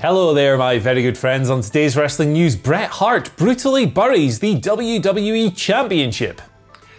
Hello there, my very good friends. On today's wrestling news, Bret Hart brutally buries the WWE Championship.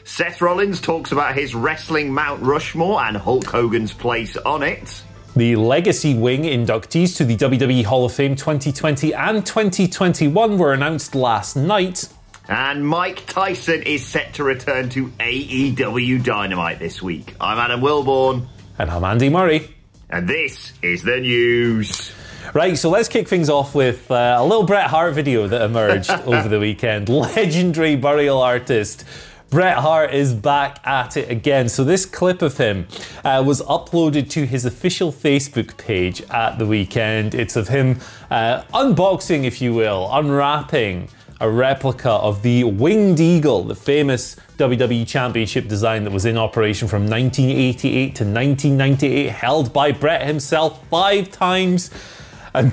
Seth Rollins talks about his wrestling Mount Rushmore and Hulk Hogan's place on it. The Legacy Wing inductees to the WWE Hall of Fame 2020 and 2021 were announced last night. And Mike Tyson is set to return to AEW Dynamite this week. I'm Adam Wilborn. And I'm Andy Murray. And this is the news. Right, so let's kick things off with a little Bret Hart video that emerged over the weekend. Legendary burial artist Bret Hart is back at it again. So this clip of him was uploaded to his official Facebook page at the weekend. It's of him unboxing, if you will, unwrapping a replica of the Winged Eagle, the famous WWE Championship design that was in operation from 1988 to 1998, held by Bret himself 5 times. And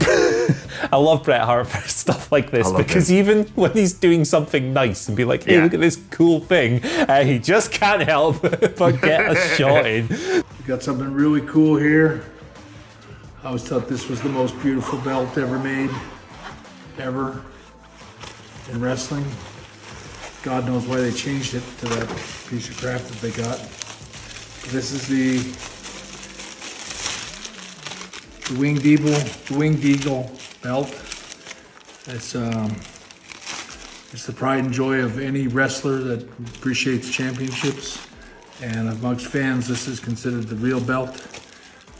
I love Bret Hart for stuff like this because even when he's doing something nice and be like, hey, look at this cool thing, he just can't help but get a shot in. We got something really cool here. I always thought this was the most beautiful belt ever made, ever, in wrestling. God knows why they changed it to that piece of crap that they got. This is the Winged Eagle belt. It's the pride and joy of any wrestler that appreciates championships. And amongst fans, this is considered the real belt,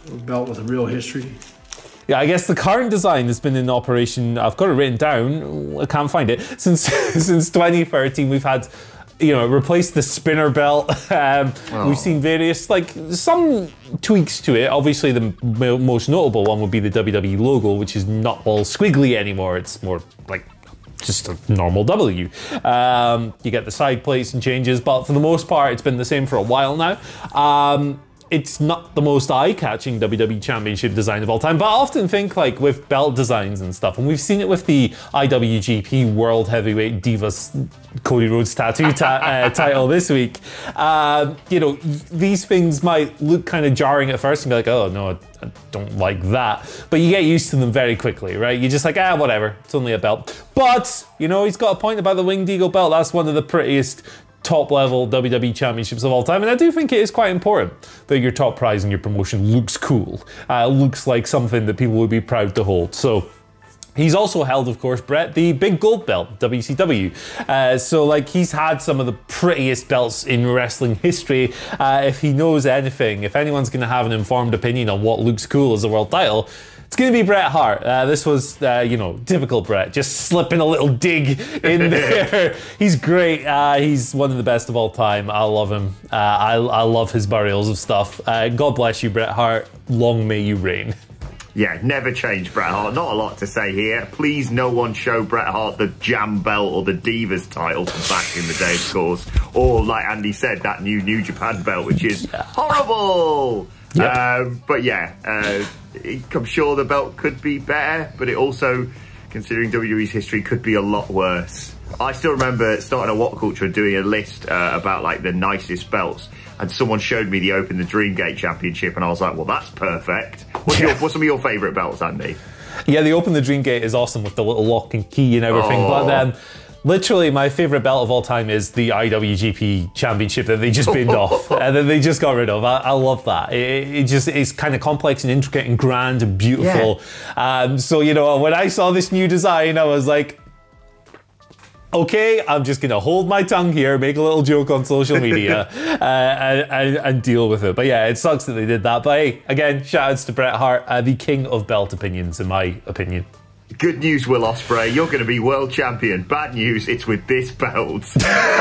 a belt with a real history. Yeah, I guess the current design has been in operation, I've got it written down, I can't find it, since 2013. We've had, replaced the spinner belt. We've seen various, some tweaks to it. Obviously, the most notable one would be the WWE logo, which is not all squiggly anymore. It's more like just a normal W. You get the side plates and changes, but for the most part, it's been the same for a while now. It's not the most eye-catching WWE Championship design of all time, but I often think with belt designs and stuff, and we've seen it with the IWGP World Heavyweight Divas Cody Rhodes tattoo title this week. These things might look kind of jarring at first and be like, oh no, I don't like that. But you get used to them very quickly, right? You're just like, whatever, it's only a belt. But, he's got a point about the Winged Eagle belt. That's one of the prettiest top-level WWE Championships of all time, and I do think it is quite important that your top prize in your promotion looks cool, looks like something that people would be proud to hold. So he's also held, of course, Bret, the big gold belt, WCW. He's had some of the prettiest belts in wrestling history. If he knows anything, if anyone's going to have an informed opinion on what looks cool as a world title, it's going to be Bret Hart. This was, typical Bret, just slipping a little dig in there. He's great. He's one of the best of all time. I love him. I love his burials of stuff. God bless you, Bret Hart. Long may you reign. Yeah, never change Bret Hart. Not a lot to say here. Please no one show Bret Hart the Jam belt or the Divas title from back in the day, of course. Or, like Andy said, that New Japan belt, which is horrible. Yep. I'm sure the belt could be better, but it also, considering WWE's history, could be a lot worse. I still remember starting a WhatCulture doing a list about the nicest belts, and someone showed me the Open the Dreamgate Championship, and I was like, well, that's perfect. What's some of your favourite belts, Andy? Yeah, the Open the Dreamgate is awesome with the little lock and key and everything, but then literally, my favourite belt of all time is the IWGP Championship that they just binned off and then they just got rid of. I love that. It's kind of complex and intricate and grand and beautiful. Yeah. When I saw this new design, I was like, okay, I'm just going to hold my tongue here, make a little joke on social media and deal with it. But yeah, it sucks that they did that. But hey, again, shout outs to Bret Hart, the king of belt opinions, in my opinion. Good news, Will Ospreay, you're going to be world champion. Bad news, it's with this belt. Let's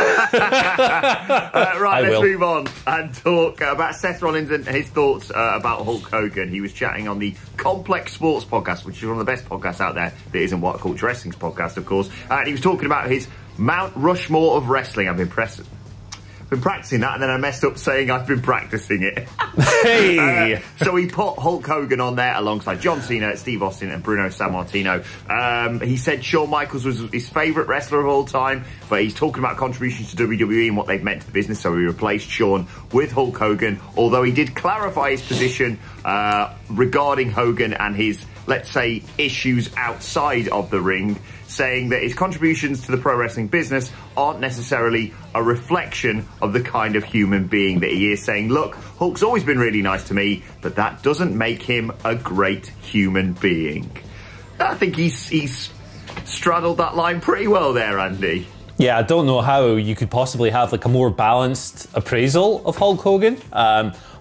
move on and talk about Seth Rollins and his thoughts about Hulk Hogan. He was chatting on the Complex Sports podcast, which is one of the best podcasts out there that isn't WhatCulture Wrestling's podcast, of course. And he was talking about his Mount Rushmore of wrestling. I've been practicing that, and then I messed up saying I've been practicing it. Hey! So he put Hulk Hogan on there alongside John Cena, Steve Austin, and Bruno Sammartino. He said Shawn Michaels was his favourite wrestler of all time, but he's talking about contributions to WWE and what they've meant to the business, so he replaced Shawn with Hulk Hogan, although he did clarify his position regarding Hogan and his let's say, issues outside of the ring, saying that his contributions to the pro wrestling business aren't necessarily a reflection of the kind of human being that he is, saying, look, Hulk's always been really nice to me, but that doesn't make him a great human being. I think he's straddled that line pretty well there, Andy. Yeah, I don't know how you could possibly have like a more balanced appraisal of Hulk Hogan.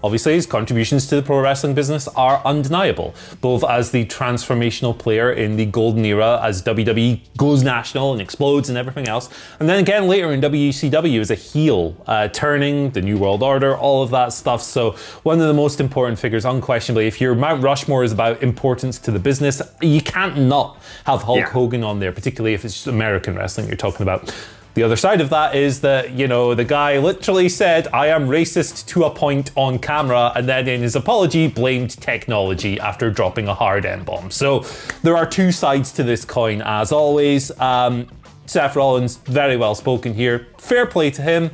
Obviously, his contributions to the pro wrestling business are undeniable, both as the transformational player in the golden era as WWE goes national and explodes and everything else, and then again later in WCW as a heel, turning, the New World Order, all of that stuff. So one of the most important figures, unquestionably. If your Mount Rushmore is about importance to the business, you can't not have Hulk Hogan on there, particularly if it's just American wrestling you're talking about. The other side of that is that, you know, the guy literally said, I am racist to a point on camera, and then in his apology blamed technology after dropping a hard M-bomb. So there are two sides to this coin, as always. Seth Rollins, very well spoken here. Fair play to him.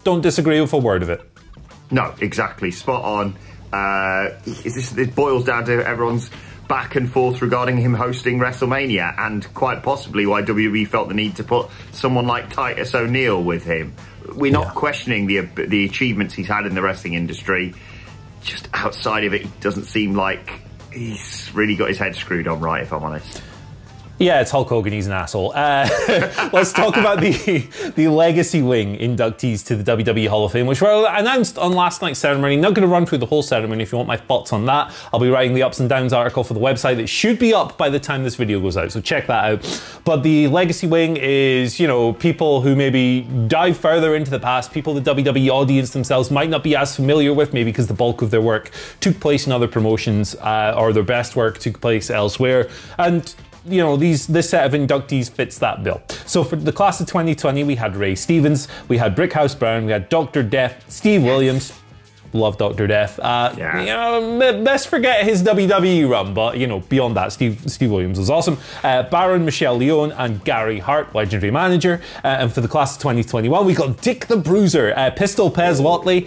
Don't disagree with a word of it. No, exactly. Spot on. It boils down to everyone's back and forth regarding him hosting WrestleMania, and quite possibly why WWE felt the need to put someone like Titus O'Neil with him. We're not questioning the achievements he's had in the wrestling industry. Just outside of it, it doesn't seem like he's really got his head screwed on right, if I'm honest. Yeah, it's Hulk Hogan, he's an asshole. Let's talk about the Legacy Wing inductees to the WWE Hall of Fame, which were announced on last night's ceremony. Not going to run through the whole ceremony. If you want my thoughts on that, I'll be writing the ups and downs article for the website that should be up by the time this video goes out, so check that out. But the Legacy Wing is, you know, people who maybe dive further into the past, people the WWE audience themselves might not be as familiar with, maybe because the bulk of their work took place in other promotions, or their best work took place elsewhere. And you know, this set of inductees fits that bill. So for the class of 2020, we had Ray Stevens, we had Brickhouse Brown, we had Dr. Death, Steve Williams. Love Dr. Death. You know, best forget his WWE run, but you know, beyond that, Steve Williams was awesome. Baron Michelle Leone and Gary Hart, legendary manager. And for the class of 2021, we got Dick the Bruiser, Pistol Pez Watley,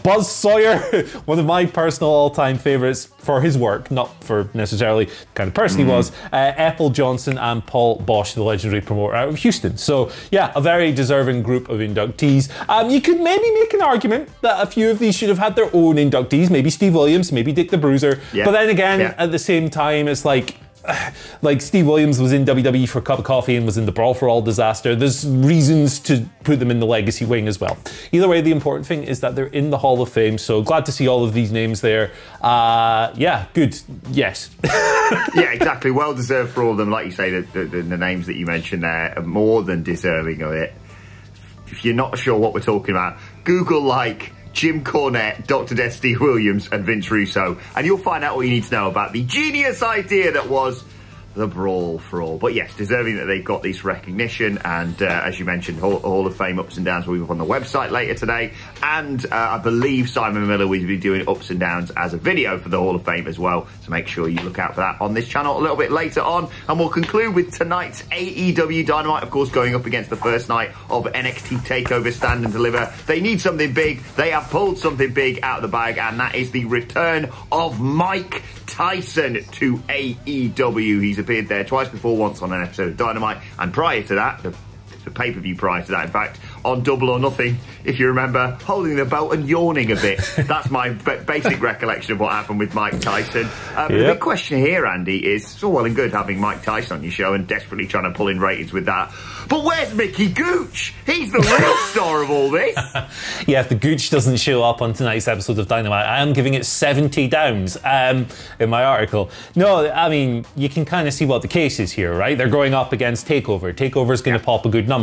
Buzz Sawyer, one of my personal all-time favorites for his work, not for necessarily the kind of person he was, Ethel Johnson and Paul Bosch, the legendary promoter out of Houston. So yeah, a very deserving group of inductees. You could maybe make an argument that a few of these should have had their own inductees, maybe Steve Williams, maybe Dick the Bruiser, but then again, at the same time, it's like Steve Williams was in WWE for a cup of coffee and was in the Brawl for All disaster. There's reasons to put them in the Legacy Wing as well. Either way, the important thing is that they're in the Hall of Fame, so glad to see all of these names there. Yeah, good. Yes. Yeah, exactly. Well deserved for all of them. Like you say, the names that you mentioned there are more than deserving of it. If you're not sure what we're talking about, Google like Jim Cornette, Dr. Death, Steve Williams, and Vince Russo, and you'll find out all you need to know about the genius idea that was the Brawl for All. But yes, deserving that they've got this recognition, and as you mentioned, Hall of Fame ups and downs will be up on the website later today, and I believe Simon Miller will be doing ups and downs as a video for the Hall of Fame as well, so make sure you look out for that on this channel a little bit later on. And we'll conclude with tonight's AEW Dynamite, of course, going up against the first night of NXT TakeOver Stand and Deliver. They need something big. They have pulled something big out of the bag, and that is the return of Mike Tyson to AEW. He's appeared there twice before, once on an episode of Dynamite, and prior to that, the pay-per-view prior to that, in fact, on Double or Nothing, if you remember, holding the belt and yawning a bit. That's my basic recollection of what happened with Mike Tyson. The big question here, Andy, is it's all well and good having Mike Tyson on your show and desperately trying to pull in ratings with that, but where's Mickey Gooch? He's the real star of all this. Yeah, if the Gooch doesn't show up on tonight's episode of Dynamite, I am giving it 70 downs in my article. No, I mean, you can kind of see what the case is here, right? They're going up against TakeOver. TakeOver's going to pop a good number.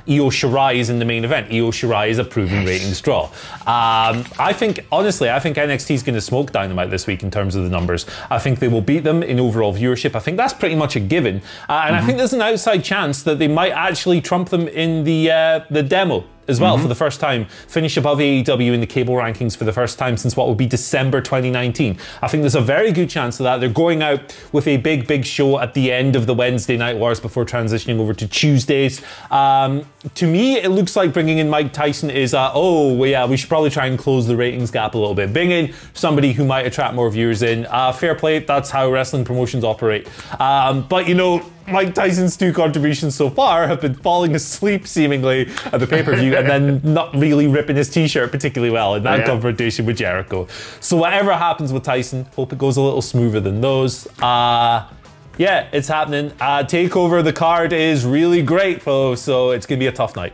Io Shirai is in the main event. Io Shirai is a proven ratings draw. I think, honestly, I think NXT is going to smoke Dynamite this week in terms of the numbers. I think they will beat them in overall viewership. I think that's pretty much a given. And I think there's an outside chance that they might actually trump them in the demo as well for the first time, finish above AEW in the cable rankings for the first time since what would be December 2019. I think there's a very good chance of that. They're going out with a big show at the end of the Wednesday Night Wars before transitioning over to Tuesdays. To me, it looks like bringing in Mike Tyson is, we should probably try and close the ratings gap a little bit. Bring in somebody who might attract more viewers in. Fair play, that's how wrestling promotions operate. But, you know, Mike Tyson's 2 contributions so far have been falling asleep seemingly at the pay-per-view and then not really ripping his t-shirt particularly well in that confrontation with Jericho. So whatever happens with Tyson, hope it goes a little smoother than those. Yeah, it's happening. TakeOver, the card is really great, folks, so it's going to be a tough night.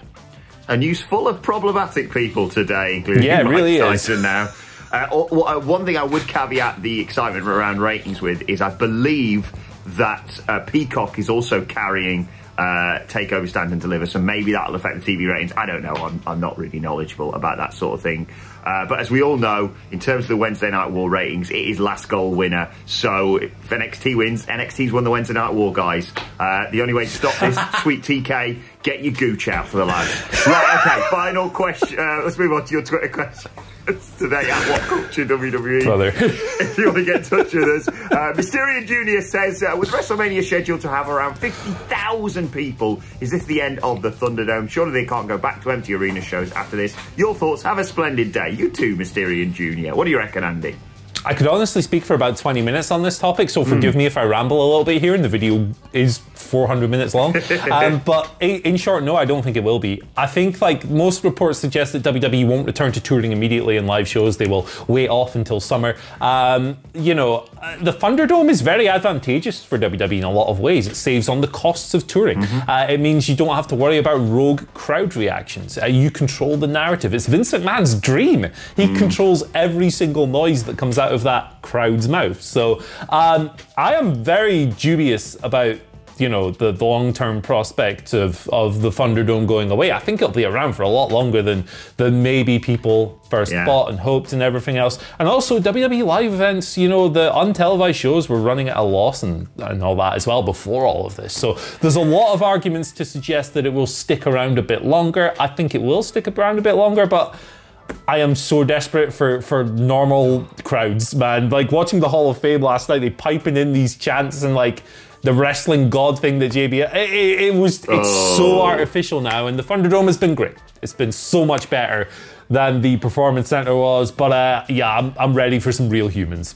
A news full of problematic people today, including Mike really Tyson now. One thing I would caveat the excitement around ratings with is I believe that Peacock is also carrying TakeOver Stand and Deliver, so maybe that'll affect the TV ratings. I don't know. I'm not really knowledgeable about that sort of thing. But as we all know, in terms of the Wednesday Night War ratings, it is last goal winner. So if NXT wins, NXT's won the Wednesday Night War, guys. The only way to stop this, sweet TK, get your gooch out for the lads. Right, okay, final question. Let's move on to your Twitter question. Today at WhatCulture WWE. Brother. If you want to get in touch with us. Mysterian Jr. says, with WrestleMania scheduled to have around 50,000 people, is this the end of the Thunderdome? Surely they can't go back to empty arena shows after this. Your thoughts? Have a splendid day. You too, Mysterian Jr. What do you reckon, Andy? I could honestly speak for about 20 minutes on this topic, so forgive me if I ramble a little bit here, and the video is 400 minutes long. But in short, no, I don't think it will be. I think, like, most reports suggest that WWE won't return to touring immediately in live shows. They will wait off until summer. You know, the Thunderdome is very advantageous for WWE in a lot of ways. It saves on the costs of touring. It means you don't have to worry about rogue crowd reactions. You control the narrative. It's Vince McMahon's dream. He controls every single noise that comes out of that crowd's mouth. So I am very dubious about, you know, the long-term prospect of the Thunderdome going away. I think it'll be around for a lot longer than maybe people first thought and hoped and everything else. And also WWE live events, you know, the untelevised shows were running at a loss and all that as well before all of this. So there's a lot of arguments to suggest that it will stick around a bit longer. I think it will stick around a bit longer, but I am so desperate for normal crowds, man. Like, watching the Hall of Fame last night, they piping in these chants and, like, the wrestling god thing that JB... It's so artificial now, and the Thunderdome has been great. It's been so much better than the Performance Center was, but yeah, I'm ready for some real humans.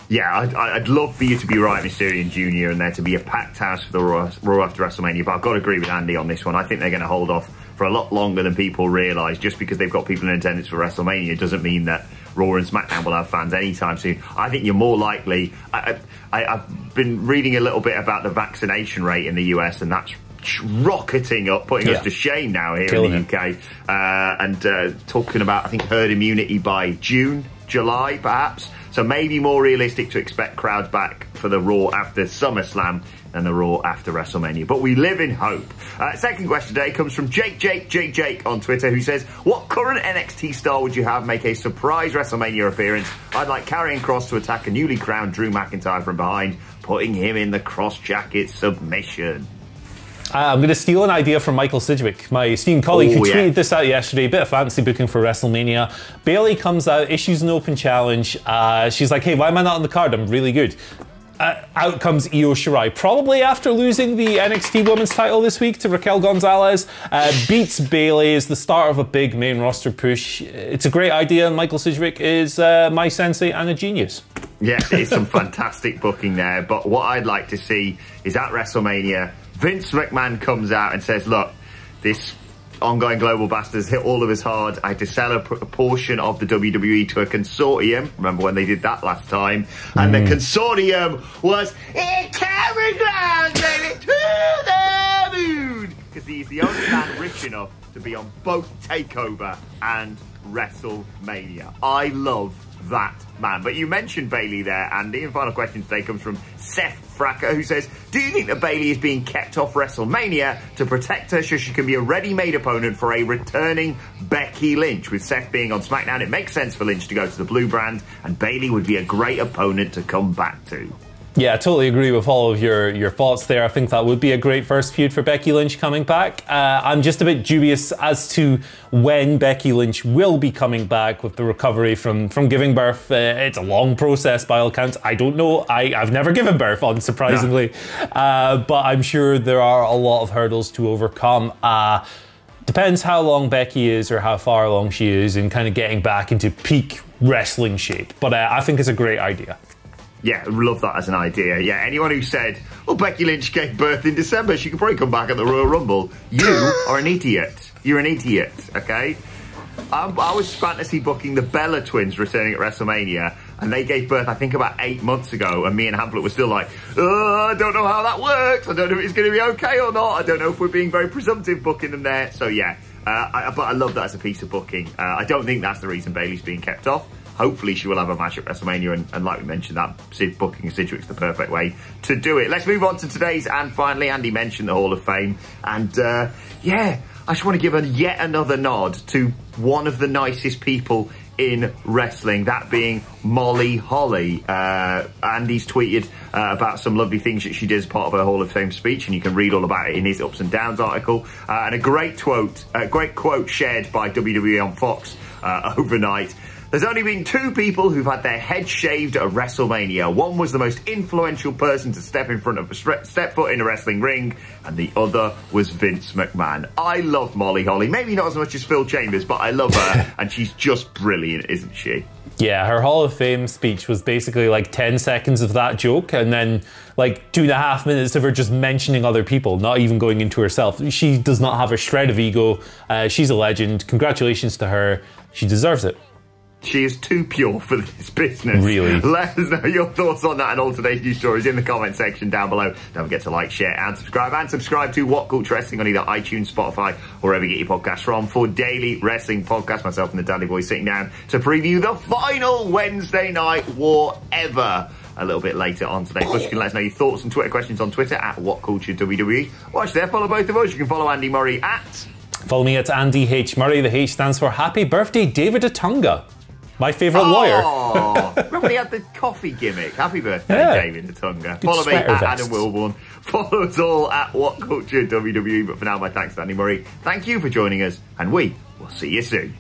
Yeah, I'd love for you to be right, Mysterian Jr., and there to be a packed house for the Raw after WrestleMania, but I've got to agree with Andy on this one. I think they're going to hold off for a lot longer than people realise. Just because they've got people in attendance for WrestleMania doesn't mean that Raw and SmackDown will have fans anytime soon. I think you're more likely... I've been reading a little bit about the vaccination rate in the US, and that's rocketing up, putting us to shame now here in the UK. And talking about, I think, herd immunity by June, July, perhaps. So maybe more realistic to expect crowds back for the Raw after SummerSlam than the Raw after WrestleMania. But we live in hope. Second question today comes from Jake on Twitter, who says, what current NXT star would you have make a surprise WrestleMania appearance? I'd like Karrion Kross to attack a newly crowned Drew McIntyre from behind, putting him in the cross jacket submission. I'm going to steal an idea from Michael Sidgwick, my esteemed colleague, who tweeted this out yesterday. A bit of fancy booking for WrestleMania. Bayley comes out, issues an open challenge. She's like, hey, why am I not on the card? I'm really good. Out comes Io Shirai, probably after losing the NXT Women's title this week to Raquel Gonzalez. Beats Bayley, is the start of a big main roster push. It's a great idea, and Michael Sidgwick is my sensei and a genius. Yes, it's some fantastic booking there, but what I'd like to see is at WrestleMania, Vince McMahon comes out and says, look, this ongoing global bastard's hit all of us hard. I had to sell a portion of the WWE to a consortium. Remember when they did that last time? And the consortium was Cameron Grimes, baby, to the moon! Because he's the only man rich enough to be on both TakeOver and WrestleMania. I love that man. But you mentioned Bayley there, Andy, and final question today comes from Seth Fracker, who says, do you think that Bayley is being kept off WrestleMania to protect her so she can be a ready-made opponent for a returning Becky Lynch? With Seth being on SmackDown, it makes sense for Lynch to go to the blue brand, and Bayley would be a great opponent to come back to. Yeah, I totally agree with all of your thoughts there. I think that would be a great first feud for Becky Lynch coming back. I'm just a bit dubious as to when Becky Lynch will be coming back with the recovery from giving birth. It's a long process by all accounts. I don't know. I've never given birth, unsurprisingly. No. But I'm sure there are a lot of hurdles to overcome. Depends how long Becky is or how far along she is in kind of getting back into peak wrestling shape. But I think it's a great idea. Yeah, love that as an idea. Yeah, anyone who said, well, Becky Lynch gave birth in December, she could probably come back at the Royal Rumble. You are an idiot. You're an idiot, okay? I was fantasy booking the Bella twins returning at WrestleMania, and they gave birth, I think, about 8 months ago, and me and Hamlet were still like, I don't know how that works. I don't know if it's going to be okay or not. I don't know if we're being very presumptive booking them there. So, yeah, but I love that as a piece of booking. I don't think that's the reason Bayley's being kept off. Hopefully she will have a match at WrestleMania, and like we mentioned, that booking Sidgwick's the perfect way to do it. Let's move on to today's, and finally, Andy mentioned the Hall of Fame, and yeah, I just want to give yet another nod to one of the nicest people in wrestling, that being Molly Holly. Andy's tweeted about some lovely things that she did as part of her Hall of Fame speech, and you can read all about it in his Ups and Downs article. And a great quote shared by WWE on Fox overnight. There's only been 2 people who've had their heads shaved at WrestleMania. One was the most influential person to step foot in a wrestling ring, and the other was Vince McMahon. I love Molly Holly. Maybe not as much as Phil Chambers, but I love her, and she's just brilliant, isn't she? Yeah, her Hall of Fame speech was basically like 10 seconds of that joke, and then like 2.5 minutes of her just mentioning other people, not even going into herself. She does not have a shred of ego. She's a legend. Congratulations to her. She deserves it. She is too pure for this business. Really? Let us know your thoughts on that and all today's news stories in the comment section down below. Don't forget to like, share and subscribe. And subscribe to What Culture Wrestling on either iTunes, Spotify, or wherever you get your podcasts from for daily wrestling podcasts. Myself and the Dudley Boys sitting down to preview the final Wednesday night war ever a little bit later on today. Plus, you can let us know your thoughts and Twitter questions on Twitter at WhatCultureWWE. Watch there, follow both of us. You can follow Andy Murray at... Follow me at Andy H. Murray. The H stands for Happy Birthday, David Atunga. My favourite lawyer. Remember when he had the coffee gimmick? Happy birthday, David Atunga. Follow me at Adam Wilborn. Follow us all at WhatCultureWWE. But for now, my thanks to Andy Murray. Thank you for joining us, and we will see you soon.